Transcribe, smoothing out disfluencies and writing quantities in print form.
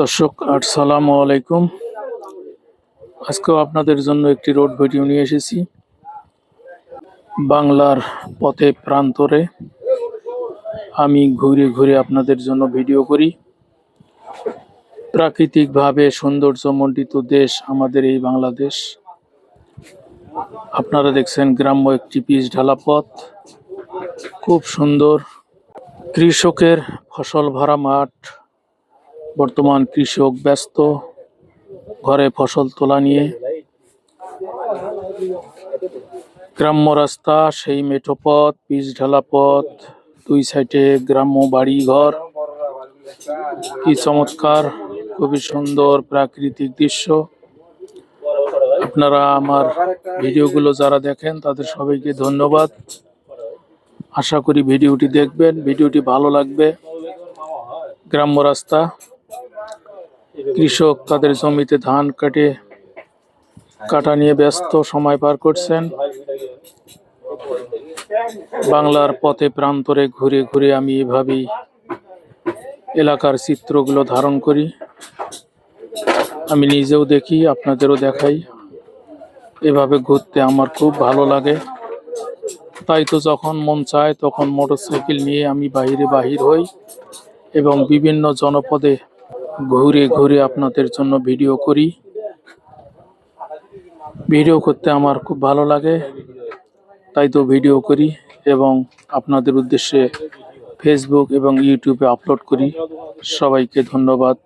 দর্শক আসসালামু আলাইকুম। আজকেও আপনাদের জন্য একটি রোড ভিডিও নিয়ে এসেছি। বাংলার পথে প্রান্তরে আমি ঘুরে ঘুরে আপনাদের জন্য ভিডিও করি। প্রাকৃতিকভাবে সৌন্দর্যমণ্ডিত দেশ আমাদের এই বাংলাদেশ। আপনারা দেখছেন গ্রাম্য একটি পিচ ঢালা পথ, খুব সুন্দর। কৃষকের ফসল ভরা মাঠ। বর্তমান কৃষক ব্যস্ত ঘরে ফসল তোলা নিয়ে। গ্রাম্য রাস্তা, সেই মেঠো পথ, পিচ ঢালা পথ, দুই সাইডে গ্রাম্য বাড়ি ঘর। কি চমৎকার, খুবই সুন্দর প্রাকৃতিক দৃশ্য। আপনারা আমার ভিডিওগুলো যারা দেখেন তাদের সবাইকে ধন্যবাদ। আশা করি ভিডিওটি দেখবেন, ভিডিওটি ভালো লাগবে। গ্রাম্য রাস্তা, কৃষক তাদের জমিতে ধান কাটা নিয়ে ব্যস্ত সময় পার করছেন। বাংলার পথে প্রান্তরে ঘুরে ঘুরে আমি এভাবেই এলাকার চিত্রগুলো ধারণ করি। আমি নিজেও দেখি, আপনাদেরও দেখাই। এভাবে ঘুরতে আমার খুব ভালো লাগে। তাই তো যখন মন চায় তখন মোটরসাইকেল নিয়ে আমি বাহির হই এবং বিভিন্ন জনপদে ঘুরে ঘুরে আপনাদের জন্য ভিডিও করি। ভিডিও করতে আমার খুব ভালো লাগে, তাই তো ভিডিও করি এবং আপনাদের উদ্দেশ্যে ফেসবুক এবং ইউটিউবে আপলোড করি। সবাইকে ধন্যবাদ।